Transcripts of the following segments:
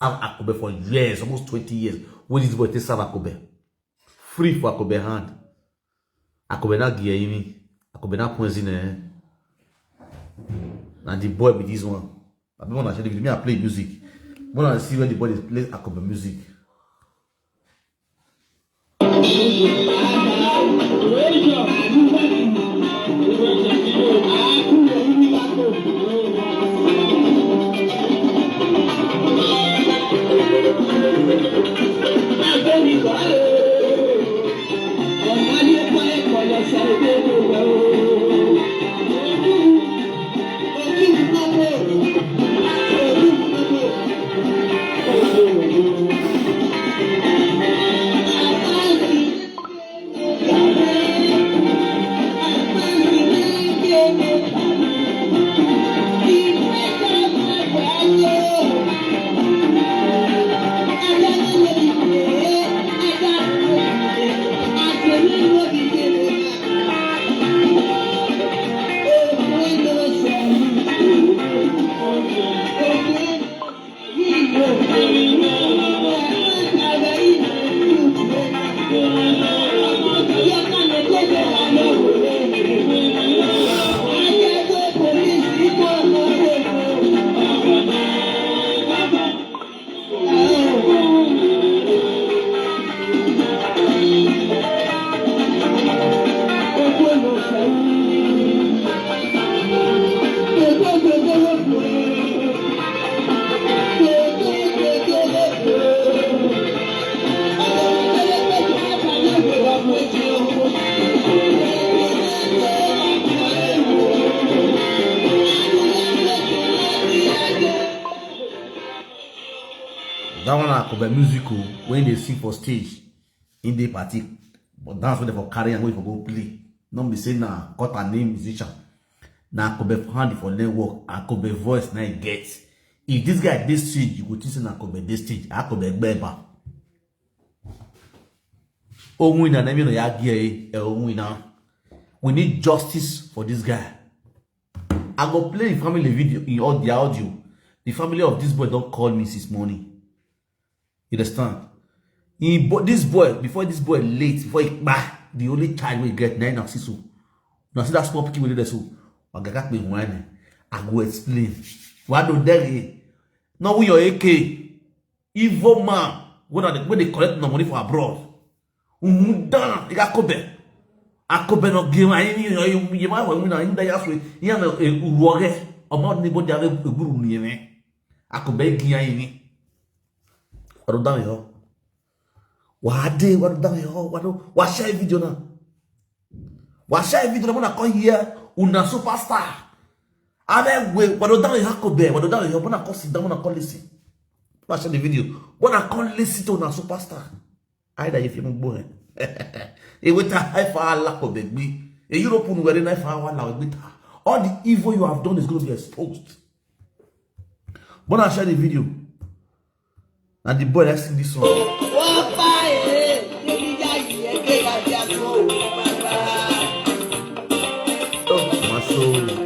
have Akobe for years, almost 20 years. When this boy take serve Akobe. Free for Akobe hand. Akobe na giye Akobe na poinzine. And the boy with this one. I don't want to show the video. I play music. I want to see where the boy plays Akobe music. That one Akobe musical when they sing for stage in the party, but that's when they for carry and wait for go play. Not be saying now got a name musician. Now Akobe hand for network, Akobe voice now gets. If this guy this stage, you would listen Akobe this stage, Akobe beba. Oh winner, name no yagie, winner. We need justice for this guy. I go play the family video in all the audio. The family of this boy don't call me since morning. You understand? This boy, before this boy late, before he buy the only child we get 9 and 6. Now see that small picky with it so. I go explain. Why do they? Now we your AK, evil man. When they collect no money for abroad. Done. They got Akobe. Akobe no give any. You might want to in the house with you know a warrior about anybody have a guru near me. Akobe give any. What do you what day? What do you what share video now? What share video? I'm gonna call here una superstar. I mean, what do you Akobe? What do you wanna call sit down? Wanna call listen? Watch the video. Wanna call listen to una superstar? Either if you're born, it with a high for lack of baby. A European wearing knife for our all the evil you have done is going to be exposed. But I share the video. And the boy that's sing this song. Oh, my soul.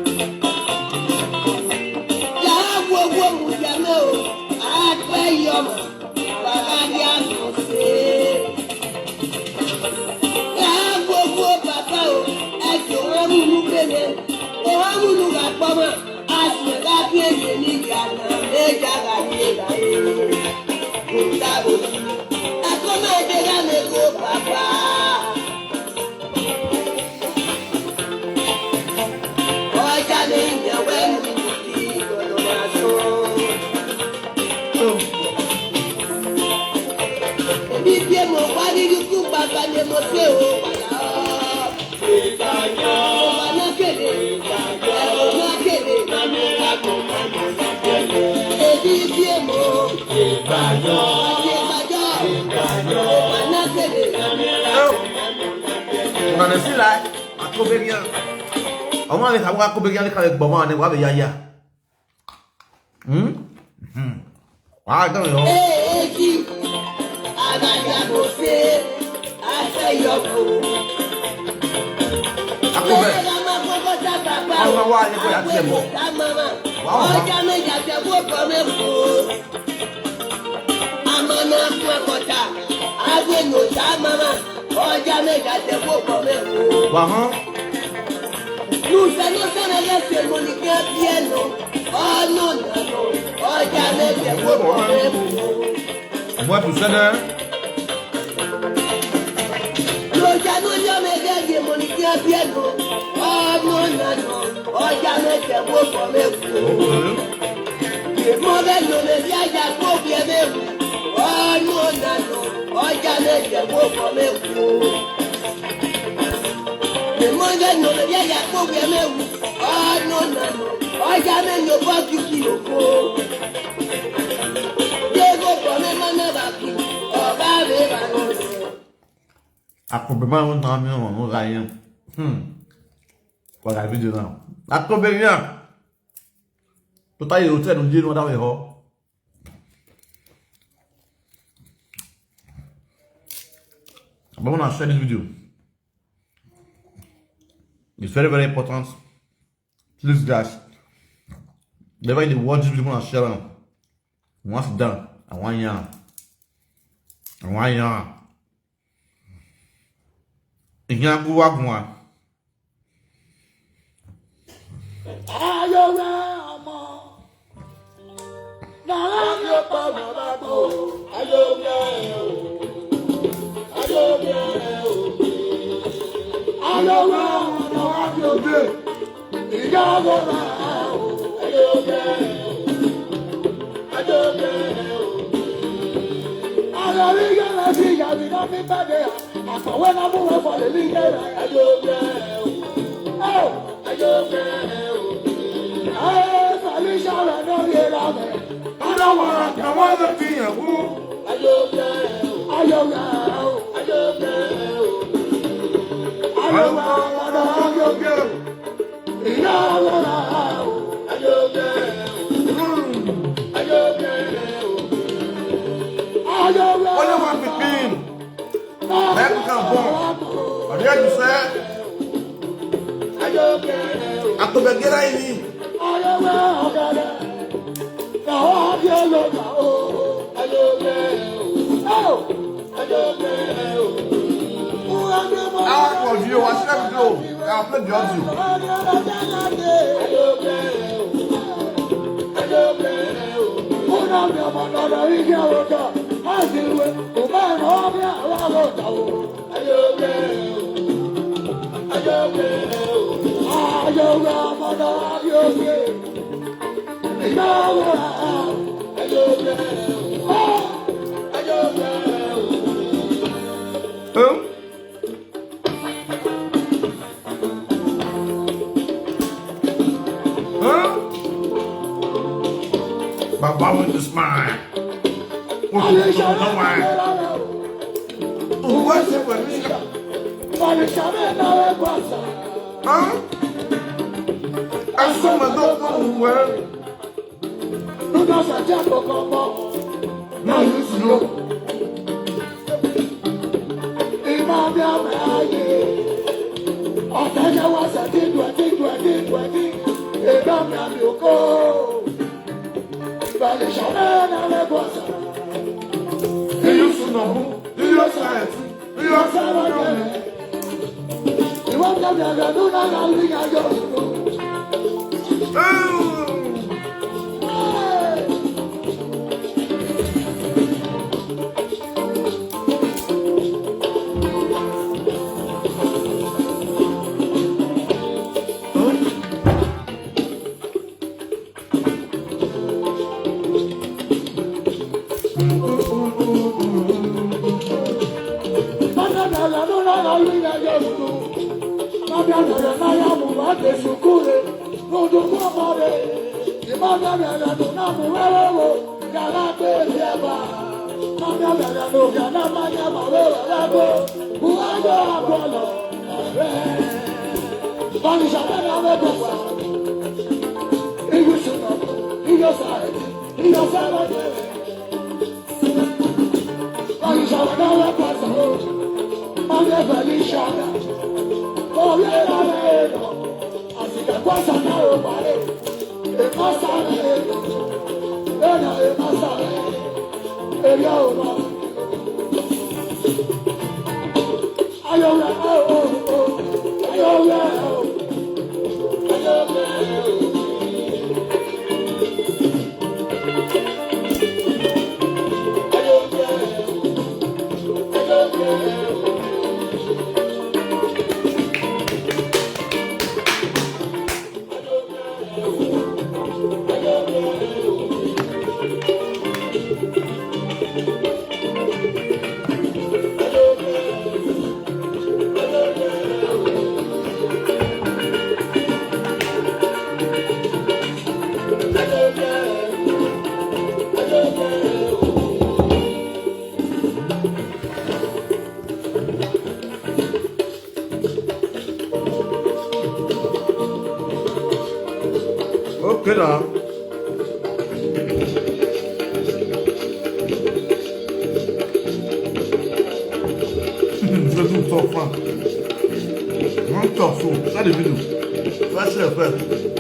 On a laissé là, Akobe rien. On va aller avoir Akobe rien avec Boma, on va aller yaya. Ah, non, non. Akobe. On va voir les boys à bon. mama, ọjà mẹ́ta tẹ̀ kó kọ́ mẹ́kọ̀ọ́. Wàhán. Nous allons faire la cérémonie piano. Oh non, non, non. Oh, jamais c'est pour moi. Tout ça, là. Nous allons jamais faire la cérémonie piano. Oh non, non, non. Oh, jamais c'est pour les mauvais noms de Yaya pour bien. Oh non, non, non. Oh, jamais c'est pour les mauvais noms de Yaya pour bien. Oh non, non, non. Oh, jamais ne pas qui le faut. Diego, pour mes mains, va qui. Oh, va, Akobe, on va rien. Voilà la vidéo là. Akobe, rien. Tout à l'heure, nous disons, on a vu. But when I share this video, it's very, very important. Please, guys, whenever you watch this video, when I share it, once it's done, I want you. If you have to walk one. Akobe, get out of here. You watch that video. I'll play the audio. Baba with the smile. What's it for me? Huh? I saw my dog where. Now you know. vais tout talk fun. Don't talk so. Start the video. Flash it first.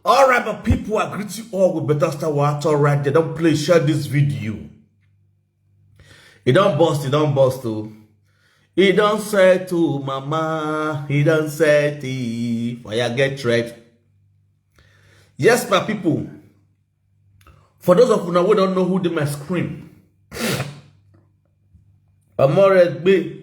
Alright, but people, I greet you all with better start what alright. They don't play, share this video. It don't bust oh. He don't say to mama, he don't say to fire get red. Yes, my people. For those of you now who don't know who did my scream. I'm already.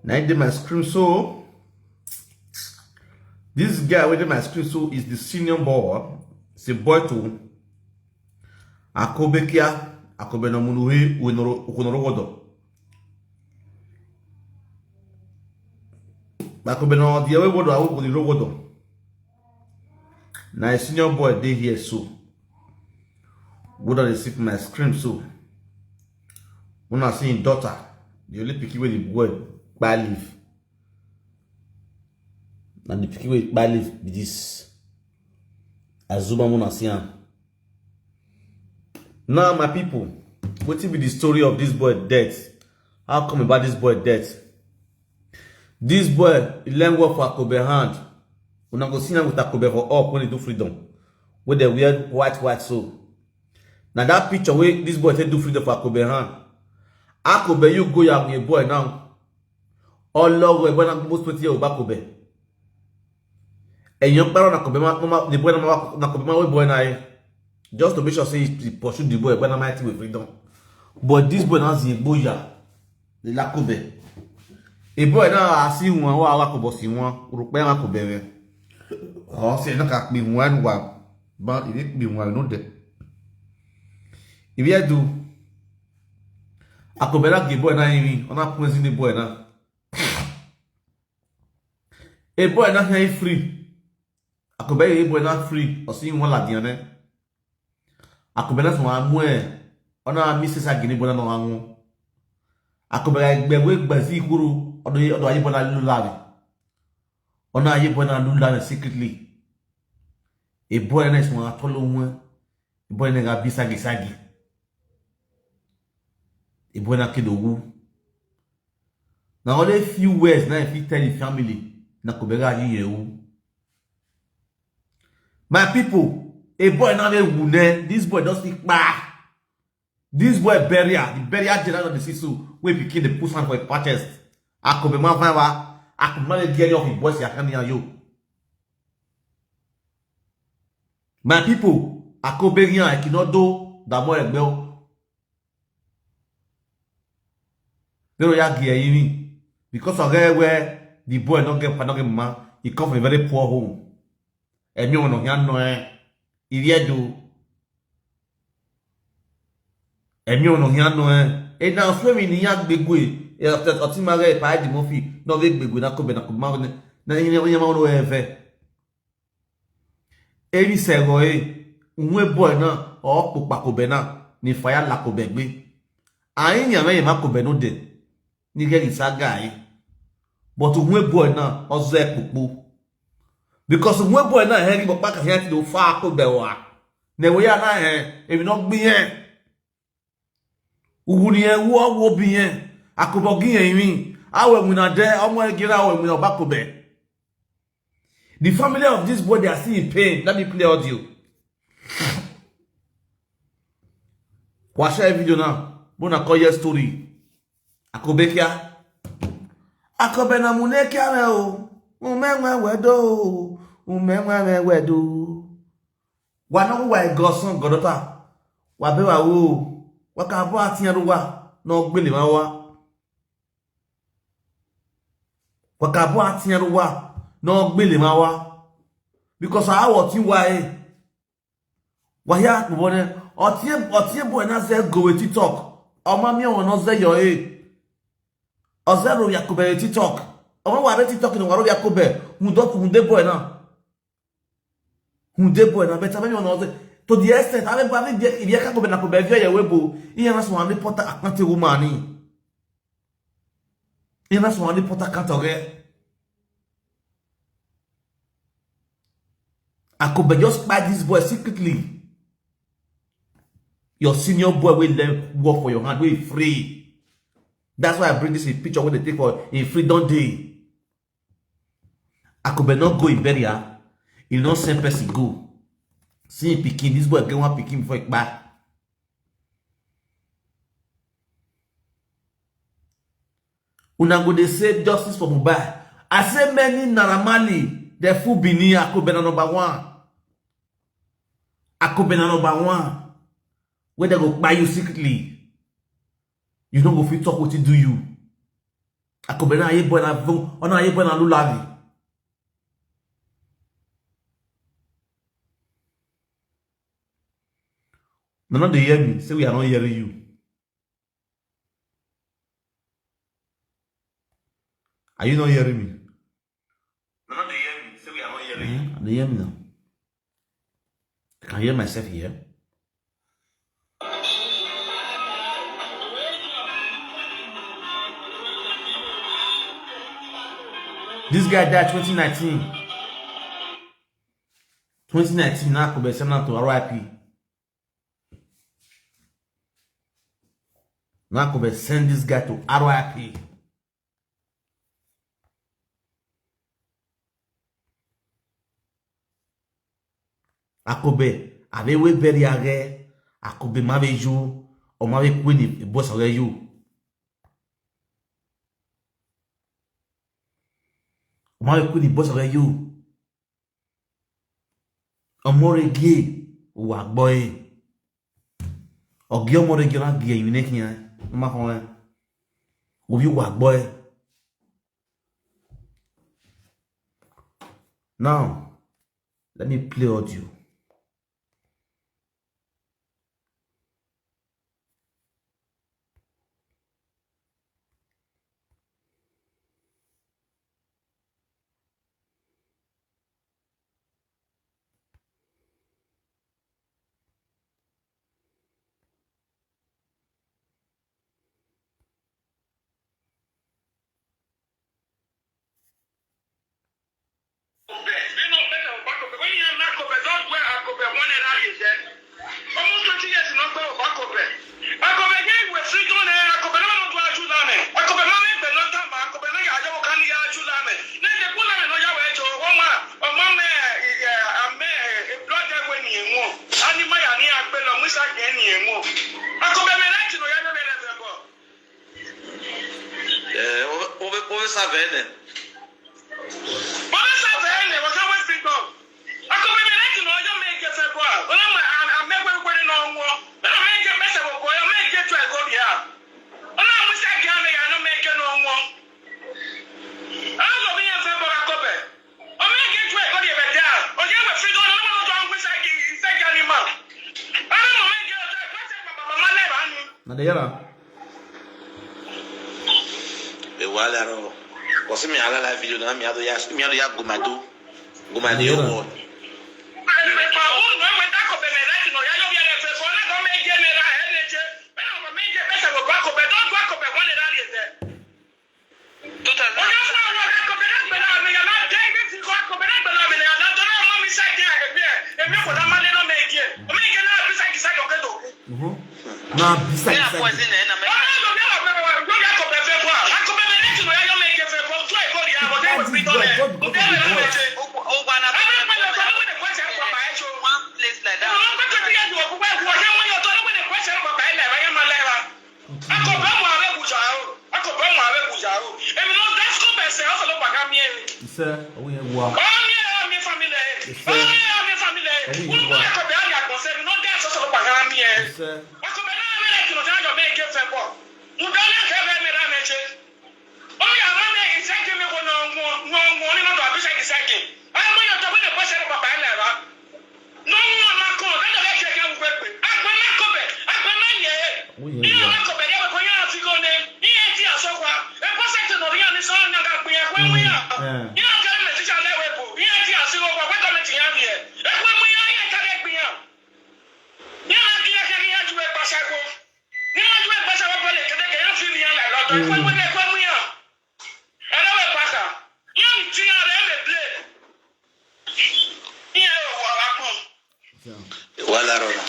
Now I did my screen so. This guy with my screen so is the senior boy. It's a boy to Akobe kia. Akobe no munuhi ukonorogodo. Akobe no the way wodo awu ukonorogodo. Now a senior boy they here so. What are they see my screen so? When I see daughter, the only picky with the boy. Kpai leaf. And the picky with Kpai leaf be this. Azuma Monasian. Now, my people, what will be the story of this boy death? How come about this boy death? This boy, he learn work for Akobe hand. When I go see him with Akobe for up when he do freedom. With the weird white so. Now that picture where this boy take do freedom for Akobe hand. Akobe, you go your with a boy now. All love when I'm most put here back Akobe. And young parent Akobe, the boy Akobe boy now. Just to make sure say he pursue the boy when I'm with freedom. But this boy now is a boy the Akobe. A boy now I see one who Akobe see one Rupe Akobe. Oh, say no can be one, but it didn't be one no de. If you do Akobe na give boy na even on a point in the boy na. A boy not here free. Akobe a boy not free or seeing one like the Akobe not one more. On a missus agini bona no anu. Akobe be we bazi guru odo ayi bona lulave. On a ayi bona lulave secretly. A boy na is one atolo one. A boy na bisagi. A boy na kidogu. Now only few words now if you tell the family. My people, a boy now they wune. This boy don't speak back. This boy the burial general of the sisu we became the push for a protest. Akobe man find Akobe man get off his boys here coming you. My people, Akobe rien I cannot do that more bell. Pero ya give because of where the boy not get man, he come from a very poor home. And me no yan no il y a do. And me no yan no et dans frère ni yak begwe et peut-être tu m'arrête pas di mon fils non avec begwe na Akobe na comment na ni no ever. Et ni se roé un boy na o po pa Akobe na ni fire la Akobe gbe. Ayin yan me Akobe no de. Ni get isaga but when boy now also ekpopo because when boy now hearing but back here to far Akobe wa na we ya na if not be here ugu ni wo bi here Akobe gi yin Awe muna there, omo egira awe muna Akobe. The family of this boy, they are still in pain. Let me play audio. Watch a video now. Bona call your story. Akobe kia. Akobe na muneke o. Umemwe wedo. Umemwe wedo. Wana wa goson godota. Wa be wa wo. Wa ka bo atiyan wa no gbele ma wa. Wa ka bo atiyan wa no gbele ma wa. Because I want you why. Wa ya ko bone otie boy na say go with TikTok. O ma mi won no say your o zero Akobe TikTok. O ma wa be TikTok ni wa ro Akobe. Hunde boy na. Hunde boy na better me won say to the extent I be if you Akobe na Akobe via your webo. Iye na so an reporter account woman ni. Iye na so an reporter account oge. Akobe just buy this boy secretly. Your senior boy will then work for your hand. Will free. That's why I bring this in picture when they take for a freedom day. Akobe not go in burial. He not send person go. See picking this boy get one picking before it back. Una go they say justice for Mobile. I say many Naramali. The full bini Akobe na number one. Akobe na number one. Where they go buy you secretly. You don't go fit talk what it do you. Akobe na ye boy na vong. Ona ye boy na lulavi. No, they hear me. Say we are not hearing you. Are you not hearing me? No, they hear me. Say we are not hearing you. They hear me now. I can hear myself here. This guy died 2019. 2019 now Akobe send out to RIP. Now Akobe send this guy to RIP. Akobe ave we bury age. Akobe mave jou. O mave kwini e boss age you. O mave kwini boss age you. Omore gie o agboy. Ogi omore gie na gie you neki yan. Ma kon. O bi o agboy. Now, let me play audio. Nadayara. Wala ro. Kasi mi ala la video na mi ado ya gumadu. Gumadu yo. Na bisa. place like that. Sir, we have one.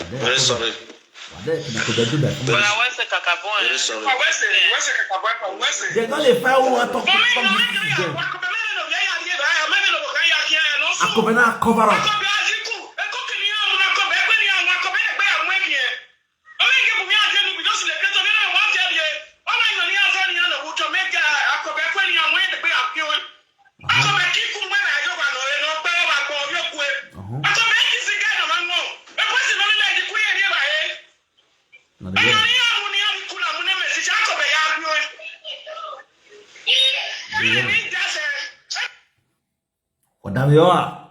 Very sorry. Very sorry. They're gonna find one talk Akobe na cover up. Odamioa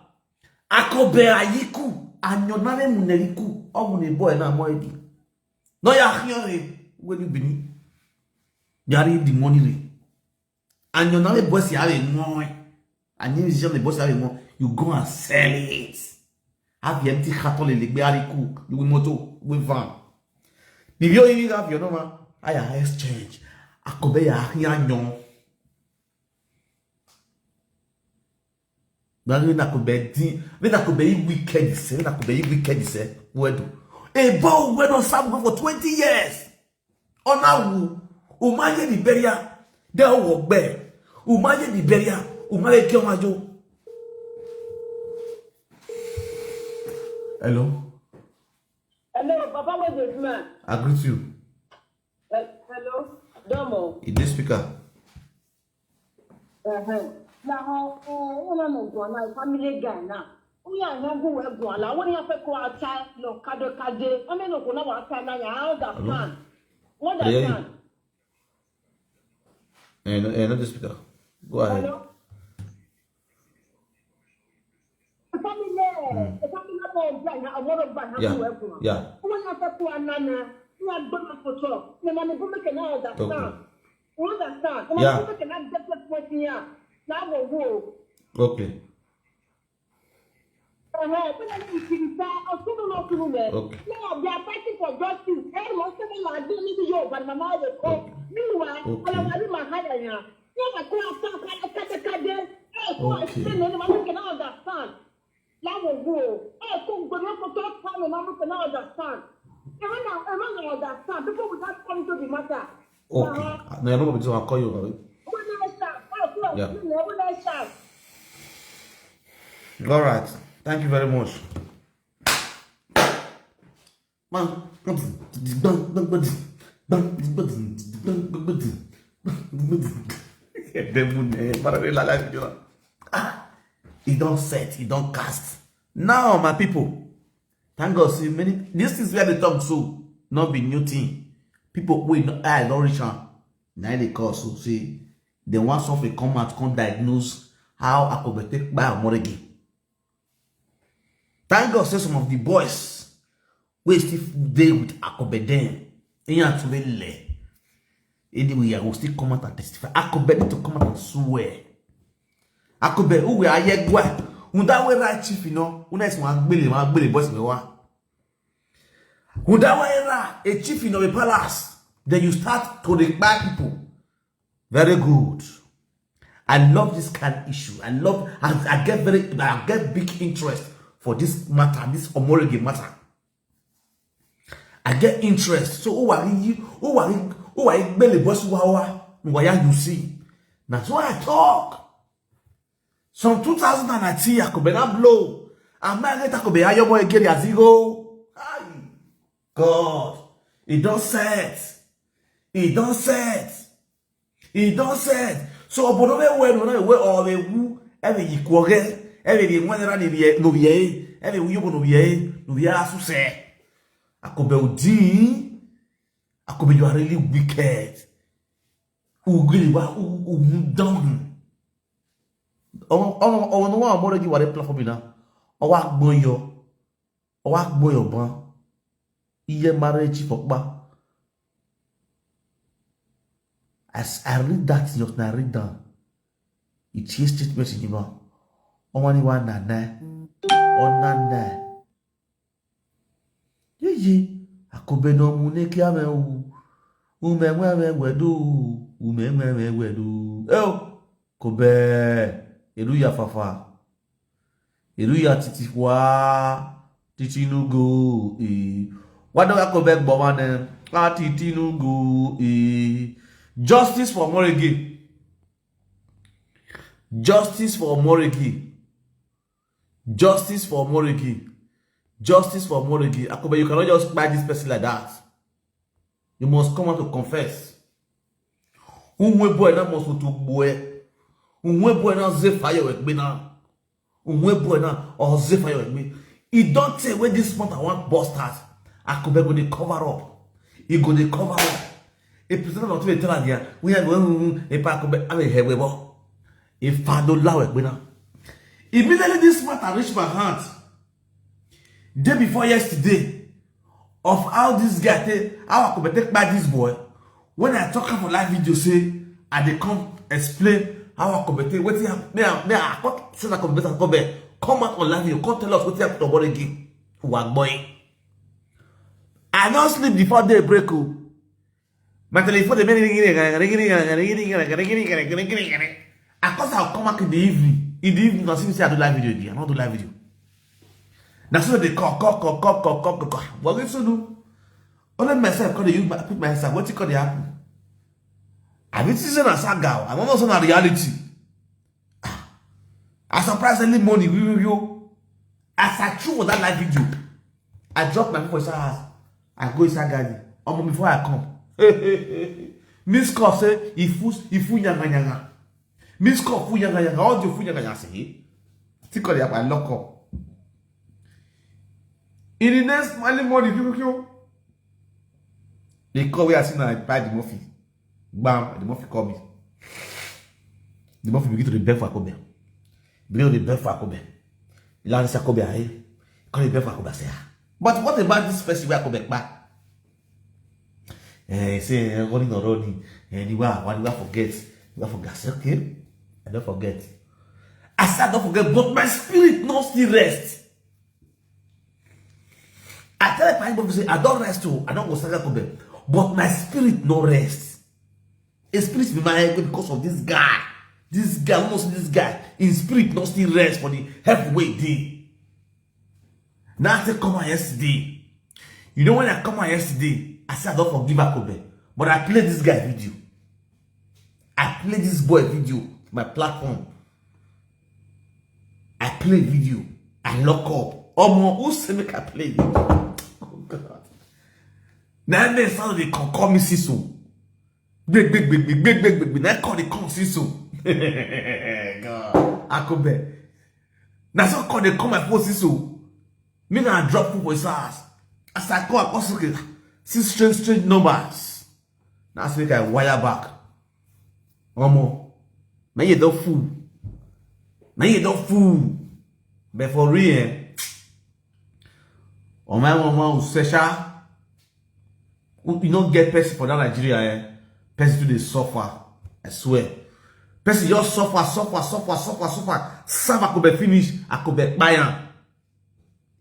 Akobe ayiku anyonare muneriku omune boy na moedi no ya hiore when you bini yari the money re anyonare boy si ave mo anye vision the boss ave mo you go and sell it have empty carton le gbe ariku you will moto we van bibio yi have your no aya exchange Akobe ya hianyon when Akobe wicked say, when Akobe wicked say, wedo. A bow went on some for 20 years. On now, umaje di beria, there walk bear. Umaje di beria, umaje kiomajo. Hello? Hello, Papa, what's this man? I greet you. Hello, Domo. In this speaker. Now, I'm going to family guy now. We are not going to go. I want to have a quarter, no, Kade. I mean, no, no, I understand. What does that? Not the speaker. Go ahead. Hello? Family, I want to buy. Yeah. When I have to another, you are going to talk. The man who can understand. Understand? Yeah. Who can get the question here? Now, Okay. Okay. Now, they are fighting for justice. Most of them are doing it, but my mother called. Meanwhile, I'm my head. Never go outside. Understand. Now, go. Come go for talk time, and I cannot understand. I don't understand. People without coming to the matter. Okay. No, you're not going to call you. Yeah. All right. Thank you very much. Man, he don't set, he don't cast. Now, my people, thank God, see many. This is where they talk so, not be new thing. People wait, I don't reach out. Now they call so see. Then once of a come out, come diagnose how Akobe take by a mortgage. Thank God, say some of the boys we still there with Akobe then. Anyway, I will still come out and testify. Akobe need to come out and swear. Akobe, who we are yet gwa? That way right chief, you know. Una is one billy boys me wa. That way a chief in a palace. Then you start to the bad people. Very good. I love this kind of issue. I get big interest for this matter, this homology matter. I get interest. So who are you belly boss you see. That's why I talk. Some 2019, Akobe not blow. And man get Akobe ayo boy get as he go. Ay, God, he don't set. He don't set. He don't set. So obodo we we all we wu every yikwoge every the one that no vie every wu yobo no vie asu se. Akobe odi. Akobe, you are really wicked. Ugili wa down. Oh no one more you are a platform na. O wa gbon yo ban. Iye marriage for ba. As I read that, you can read down. It is statement in you. Omani wa nana. Onana. Ye. Akobe no muneki ame u. Umemwe wedu. Umemwe wedu. Kobe. Eluya fafa. Eluya titikwa. Titinugo. What do Akobe Bowman? Titinugo. Justice for Moregi. Justice for Moregi. Justice for Moregi. Justice for Moregi. Akobe, you cannot just buy this person like that. You must come out to confess. Unwe boy na must to boy. Unwe boy na ze fire with me now. Unwe boy na or ze fire with me. It don't say where this month I want busters. Akobe go dey cover up. He go dey cover up. A person not to tell her we are going a pack of a heavy. If I don't allow it, winner. Immediately this matter reached my hand. Day before yesterday, of how this guy how I could take by this boy. When I talk for live video, say and they come explain how I could take what I got say I could come out on live video, come tell us what you have to worry again. One boy. I don't sleep before daybreak. My telephone, of course, I'll come back in the evening. In the evening, I'll say I do live video again. I don't do live video. Now, so they call. What we do? Only myself call you put myself. What you call the apple? I've been seeing a saga. I'm almost on a reality. I surprisingly money you. As I true with that live video, I drop my phone. I go inside garden. Almost before I come. Miss Cop say ifu nyanga. Miss Cop fu nyanga. All the fu nyanga say. Think of it, I lock up. In the next morning, they call where I see now. I buy the Murphy. Bam, the Murphy call me. The Murphy begin to rebel for Akobe. Begin to rebel for Akobe. He learns Akobe ahe. Call rebel for Akobe say. But what about this person where Akobe back? Say running. And you forget. You forget. Say, okay, I don't forget. I said I don't forget, but my spirit not still rest. I tell my people say I don't rest too. I don't go saga Kobe, but my spirit no rest. A spirit be my head because of this guy. This guy, almost this guy. In spirit not still rest for the halfway day. Now I say come on yesterday. You know when I come on yesterday, I said I don't forgive Akobe, but I play this guy video. I play this boy video, my platform. I play video. I lock up. Who say make I play video? Oh God. Now they sound they call me Siso. Big. Now call they call Siso. God. Akobe. Now so call they call my phone Siso. Me now drop for his ass. As I call, I also see strange numbers. Now so I wire back. One more. Now you don't fool. But for real, on my mama special. You don't get person for that Nigeria. Person to the suffer. I swear. Person just suffer. Serve Akobe finish. Akobe Kpai.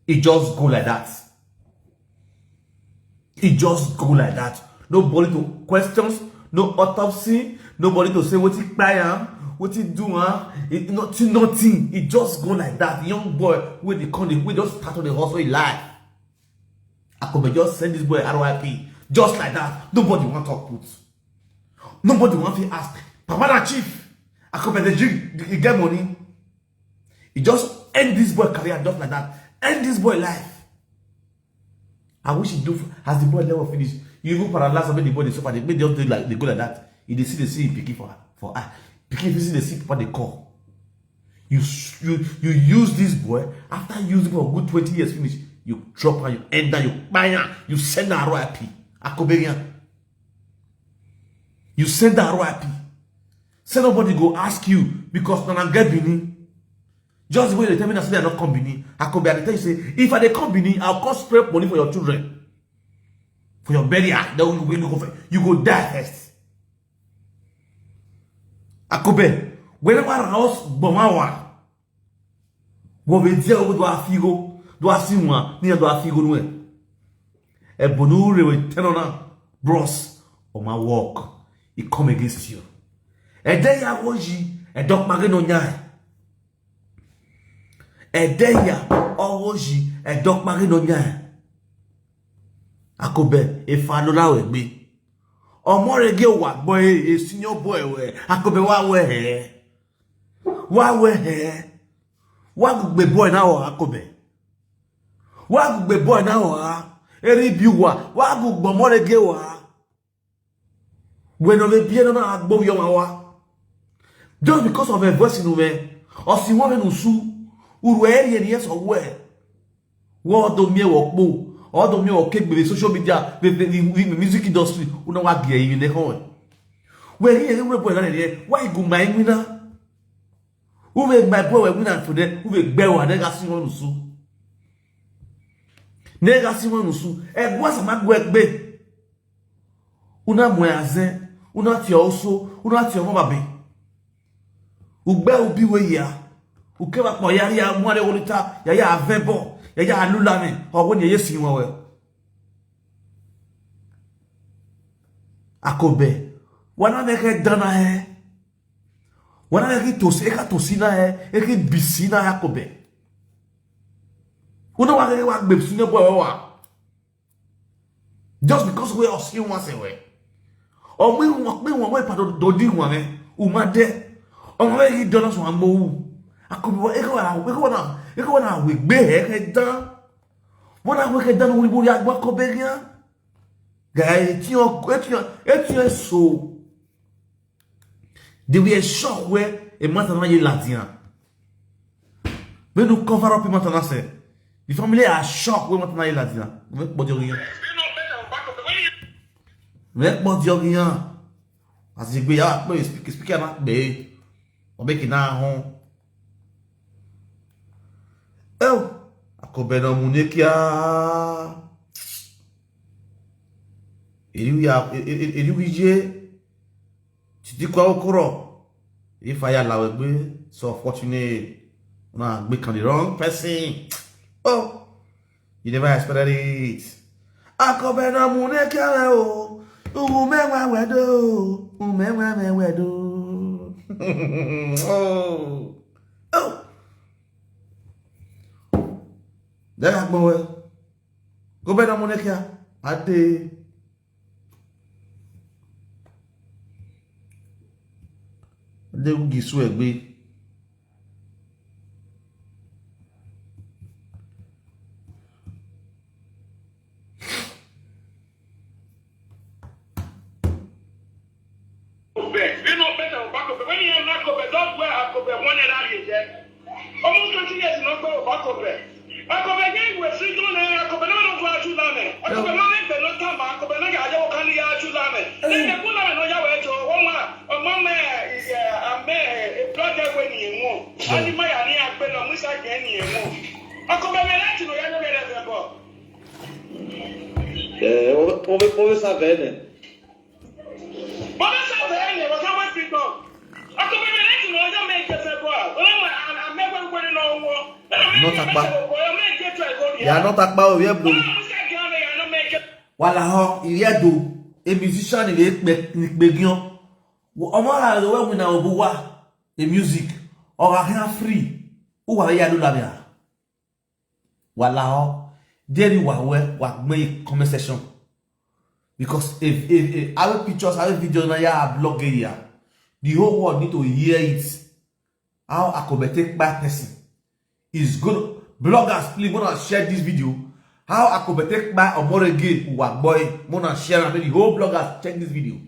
It just go like that. It just go like that. Nobody to questions. No autopsy. Nobody to say what he Kpai. What he do, nothing. It just go like that. The young boy, where they come, we just start on the hustle in life. Akobe just send this boy RYP. Just like that. Nobody want to talk put. Nobody want to ask. Papa na chief. Akobe the get money. He just end this boy career just like that. End this boy life. I wish he do as the boy never finish. You even paralyze when the boy is suffer. They make just like they go like that. If they see picking for picking if they see people they call. You use this boy after using for a good 20 years finish. You drop her, you end her, you buy her, you send her RIP. Akobe. You send her RIP. Say nobody go ask you because none get Bini. Just the way they tell me that they are not come Bini. Akobe, I tell you say, if I they come Bini, I'll cost spray money for your children. For your burial. Then you go die first. Akobe, whenever our house bomawa, what we tell do a figo, do a simwa, near do a figo no. A bonure will turn on bros on my walk. It come against you. A day I was ye, a dog magano nyai. A day I was ye, a dog magano nyai. Akobe, if I don't know me. Or more again, what boy, a senior boy, where Akobe, what way? What way? What be boy now, Akobe? What be boy now? A review, what go more again? When on the piano, I go your just because of a verse in the or si woman who sue, who were yes or where. What do me or boo? All the me cake with the social media, with the music industry, who know what gay in the home. Where he is why go my winner? Who make my boy a winner for them? Who make bear and nega see one sue? Nega see one sue. Eh, what's a man work be? Una moyaze, una ti also, una ti mama be. Ugbe ubi we ya. Ukeba po yari ya mwale wolita, ya avebo. Yaya alula me or when you see one Akobe wana make dana he wana make tosina he eke bisina Akobe una wa gbe sine boy wa just because we are seeing once away or we want pardon do di wan me o ma de o ma make dona so ambo Akobe eke wana we gbe he dan wana we ke dan we buri agba Akobe yan guy eti so they were shocked where a man na ye Latin when you cover up him na say the family are shocked when man na ye Latin we body yan we body yan as igbe ya pe speak na be o be kina hon oh Akobe no munekia Eliuje titi kwa okoro if I allow be so fortunate na be the wrong person oh you never expected it Akobe no munekia o umewa wedo oh Dega gbowe. Go be na monekia. Ade. De ugisu egbe. You know better Akobe. When you are not Akobe, don't wear Akobe one and a half. Almost 20 years not go Akobe. Akobe again we see to na Akobe no go aju lame. Akobe no make the no time Akobe no ga ajo kan ya aju lame. Then the kula no ya we to won wa o mama is ame a brother when you mo. Ani ma ya ni agbe no musa ge ni mo. Akobe me lati no ya no be le bo. Ove sabe, Baba sa be ni wa ka wa pick up. Akobe me lati no ya make the bo. I never go no wo. Not akpa. Ya not akpa o ye bro. Wala ho iyedo a musician ni pe gian. Omo la do we na obu wa a music or a free. O wa ya do la bia. Wala ho there wa make comment section. Because if our pictures, our videos na ya blog here, the whole world need to hear it. How Akobe take back person. is good. Bloggers, please wanna share this video. How Akobe take by Omorege Uwa boy. Wanna share and the whole bloggers check this video.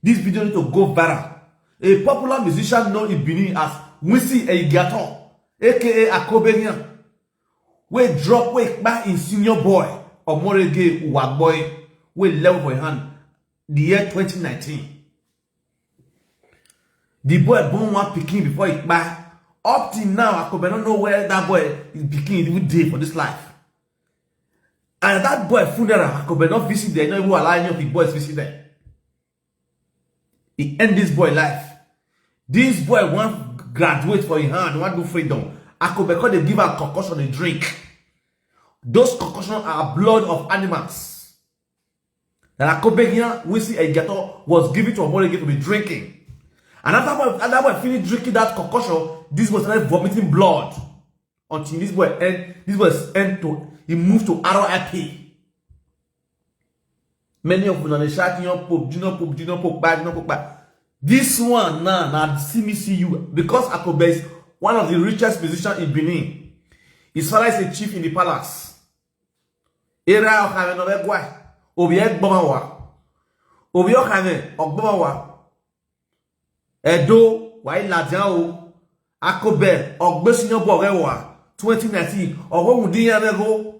This video need to go viral. A popular musician known in Benin as Wisi Eigaton, aka Akobe here, we drop we back in senior boy Omorege Uwa boy we level for hand the year 2019. The boy born one picking before it back. Up till now, Akobe don't know where that boy is picking even day for this life. And that boy funeral, Akobe not visit there, not even allow any of the boys visit there. He end this boy life. This boy want graduate for his hand, want do freedom. Akobe because they give a concussion a drink. Those concussions are blood of animals. That Akobe here, we see a ghetto was given to Omorege to be drinking. And after boy finished drinking that concussion, this boy started vomiting blood. Until this boy he moved to RIP. Many of them are shouting junior pope, back. This one now see me see you. Because Akobe is one of the richest musicians in Benin. His father is a chief in the palace. Era Okame no begwa. Obi egbomawa. Obi Okame ogbomawa. Edo wa ilajan o. Akobe ogbesinyo borewa 2019 owo mudin ya nego.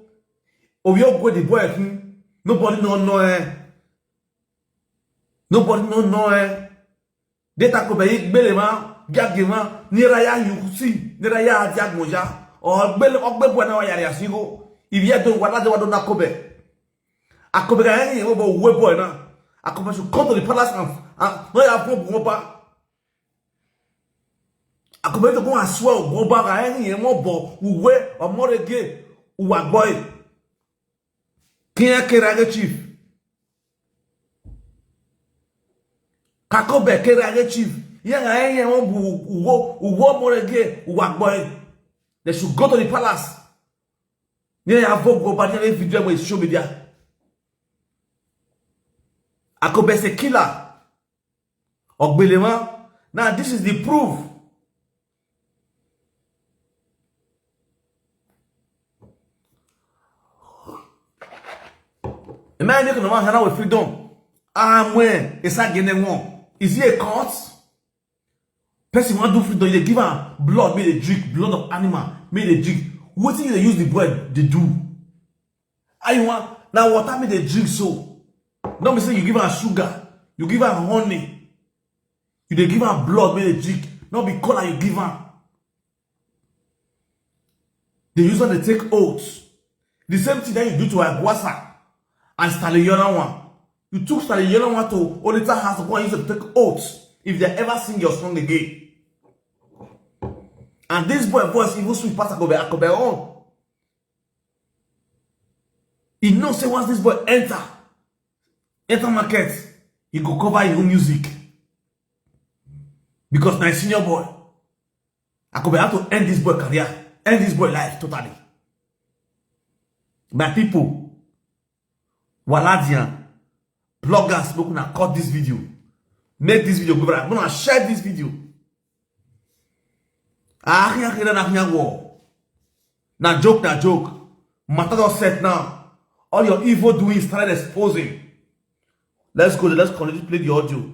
Obi ogbo the boy kin. Nobody know Nobody know Data Akobe gbele ma gage ma nira ya yusi nira ya diagmoja o gbele ogbebo na wa yare asigo. If you don't want to do Akobe. Akobe ga yin wo bo boy na. Akobe should come to the palace and no ya problem ba. Akobe to go and swear go back and yin mo bo uwe Omorege Uwa boy. Kiya kerage chief. Akobe kerage chief. Yen yin mo bu uwo Omorege Uwa boy. They should go to the palace. Yeah, I vote go back and video with social media. Akobe is a killer. Ogbelema. Now this is the proof. A man making a man hand out with freedom. When it's again one. Is he a court? Person want to do freedom, they give him blood, may they drink, blood of animal, may they drink. What thing they use the bread they do? I want now water me they drink so. Don't be say you give her sugar, you give her honey, you they give her blood, may they drink. Not be color you give her. They use when they take oaths. The same thing that you do to Aguasa and Stalliona one. You took Stalliona one to Olita house to go and use it to take oaths if they ever sing your song again. And this boy voice even sweet past Akobe on. He knows say once this boy enter market, he go cover his own music. Because now senior boy. Akobe have to end this boy career, end this boy life totally. My people, Waladian, bloggers, look gonna cut this video. Make this video go viral. I'm gonna share this video. Now joke. Matter set now. All your evil doing started exposing. Let's go. Let's continue to play the audio.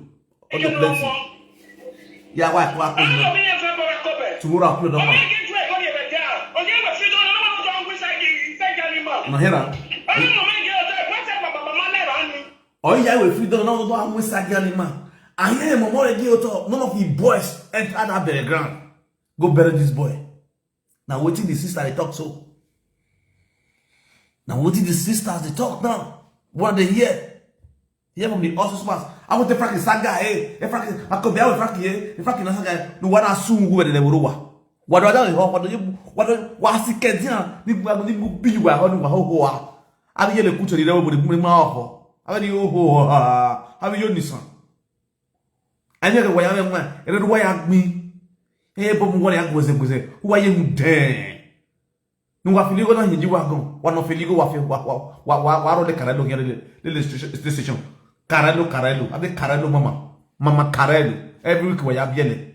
Yeah, why? Tomorrow I'll upload on. No, here now. Oh yeah, we freedom. No, I'm with Sagianima. I hear Omorege. None of the boys enter that burial ground. Go bury this boy. Now waiting the sister they talk so. Now waiting the sisters they talk now. What they hear? Hear from the horse's pass. I want to practice saga. I could be out practice. If I can saga, no one assume who they were. What do I do? What he can do? You be you are on my whole. I hear the put the devil with the mouth. I mean, you have you listen. I never why I am one. And why I me. Hey, but what I was who are you there? No, I feel you going to one of illegal what the Carello here station. Carello, I think Carello, Mama Carello, every week where I yelling.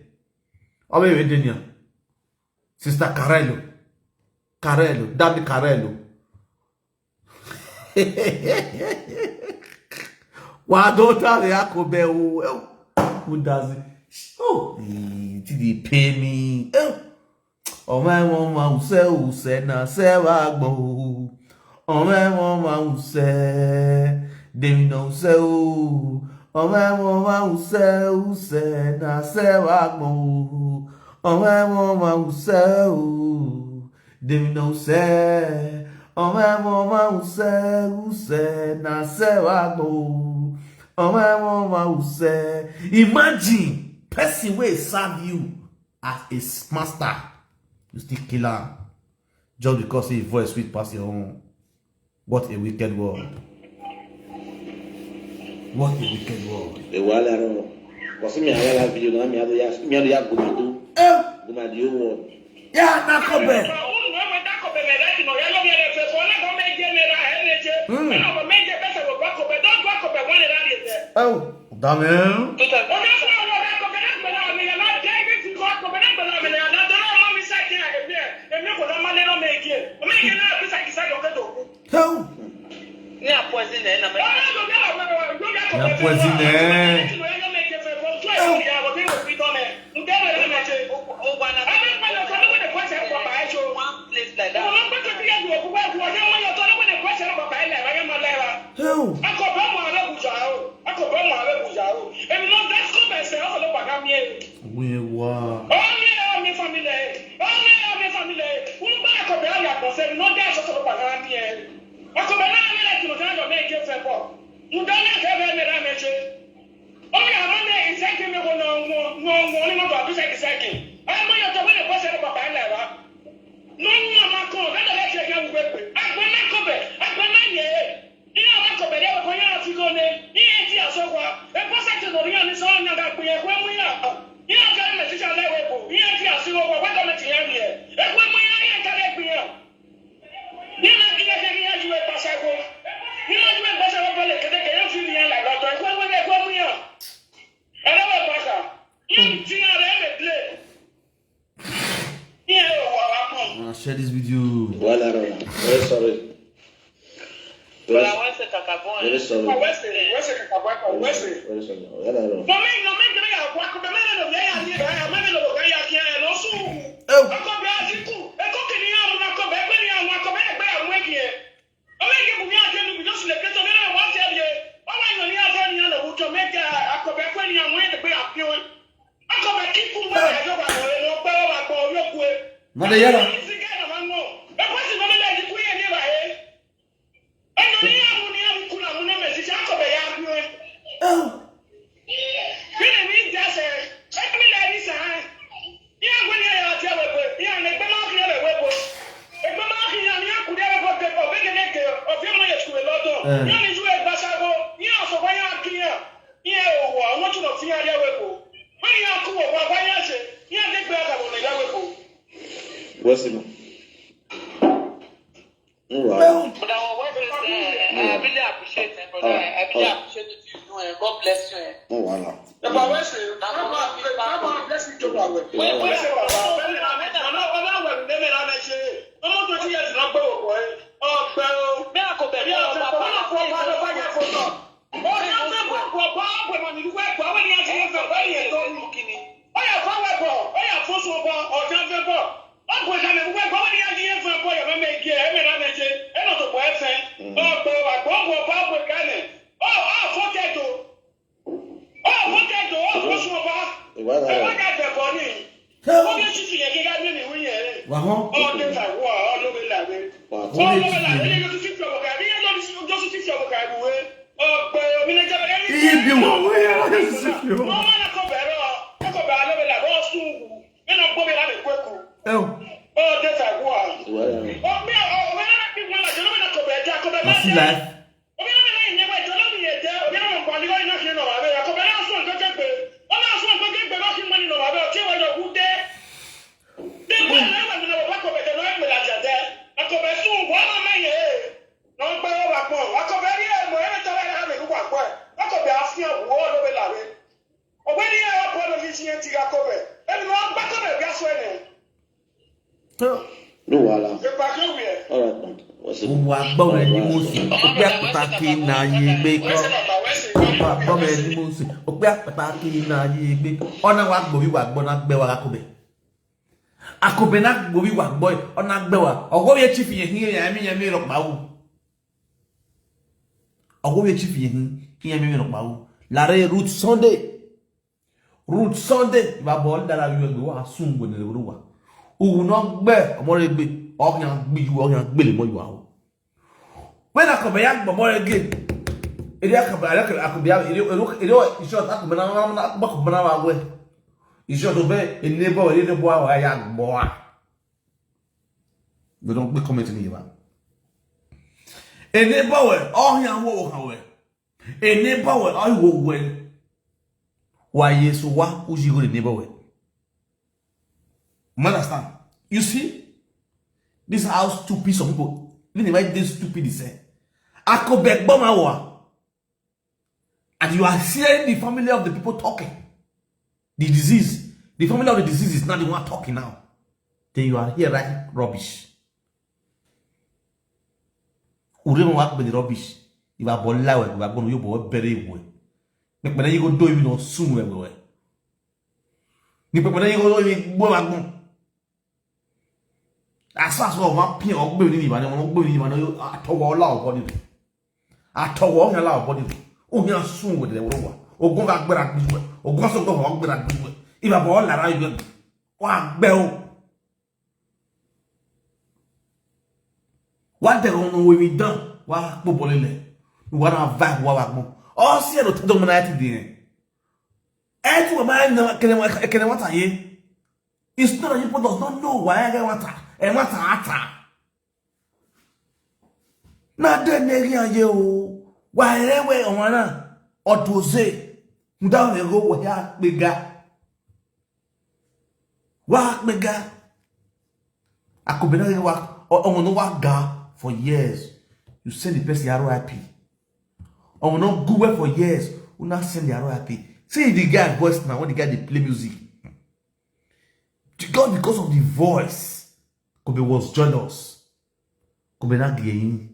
Oh, wait, Sister Carello. Carello, damn Carello. Why don't tell the Akobe who does it? Oh, did he pay me? Oh, my mama who said, na say wagbo. Oh, my mama who said, they know so. Oh, my mama who said, na say wagbo. Oh, my mama who said, they know say. Oh, my mama who said, na say wagbo. Oh, my mama who said, imagine person will serve you as a master. You still kill her just because his voice sweet past your own. What a wicked world. What a wicked world. What's me? I have video. I'm here. Me and you Gumadu. Yeah, Akobe. Oh, damn it. Oh. Share this video. Voilà, very sorry. Very sorry. Manda yala. What's it? But I really appreciate it, brother. I really appreciate it. You know, and God bless you. Oh, wow. No wala. Pepa ke we. All right, man. What's it? Wa gbọ́ rẹ̀ ní Mósè, òpé pàtàkì náà yé gbé kọ́. Wa gbọ́ rẹ̀ ní Mósè, òpé pàtàkì náà yé gbé. Ọ̀nà wa gbọ́ wí wa gbọ́ náà gbẹ́ wa Akobe. Akobe náà gbọ́ wí wa gbọ́ ọ̀nà gbẹ́ wa. Ọ̀gọ́ yẹ chief yẹn hìyẹn yẹn mi rọ̀ pàwọ́. Ọ̀gọ́ yẹ chief yẹn hìyẹn mi rọ̀ pàwọ́. Láre Root Sunday. Ìbá bọ̀ dára yóò gbé wa sún gbẹ̀ nílẹ̀ wọ́n wa. Òun náà gbẹ́ ọmọ rẹ̀ gbé ọ̀yàn gbé ju ọ̀yàn gbélé mọ́ ìwà o. When Akobe ya gbọ́ mọ́ rẹ̀ gé. Èdè Akobe ya èdè ìṣọ́ Akobe náà gbọ́kọ̀ náà wà wẹ̀. Ìṣọ́ tó bẹ́ èdè bọ̀ èdè bọ̀ àwọn ẹ̀yà gbọ́ wa. Gbẹ̀dọ̀ gbé kọ́mẹ̀tì ní ìyẹ̀bá. Èdè bọ̀ wẹ̀ ọ̀yàn wọ̀ wọ̀ wẹ̀. Èdè bọ̀ wẹ̀ ọ̀yàn wọ̀ wẹ̀. Why yes, why would you go to the neighborhood? Understand? You see, this is how stupid some people. Even if this stupid is said, Akobe Bomawa, and you are hearing the family of the people talking. The disease, the family of the disease is not the one talking now. Then you are here writing rubbish. Uremo work with the rubbish. You are born loud. You are going to be very well. Ni pẹ̀lẹ́ yìí kò dó ibi náà sùn wẹ̀wẹ̀. Ni pẹ̀lẹ́ yìí kò dó ibi gbọ́ ma gùn. Asásọ ọ̀ma pín ọgbẹ́ ní ìbàdàn wọn gbé ní ìbàdàn yóò àtọwọ́ ọlá ọ̀bọ nínú. Àtọwọ́ ọ̀hìn ọlá ọ̀bọ nínú. Òhìn àsùn wẹ̀dẹ̀ wọ́n wà. Ògùn ká gbéra gbígbẹ́. Ògùn sọ̀gbọ́n wọn gbéra gbígbẹ́. Ìbàbọ̀ ọ̀lára ìgbẹ́. Wọ́n á gbẹ́ o. Wọ́n á dẹ̀ ọ̀nà òwe dán. Wọ́n á pò bọ́lẹ̀ lẹ̀. Wọ́n á vibe wọ́n á gbọ́n. All see no tell them night there. Every man can water ye. It's not that people does not know why I get water. And water ata. Na den area ye o. Why ewe ona or to say down the go where bigger. Work bigger. I could be not work or no work ga for years. You send the person RIP. I will not go away for years. Will not send the RIP. See the guy voice now when the guy they play music. God, because of the voice, Kobe was jealous. Kobe not getting.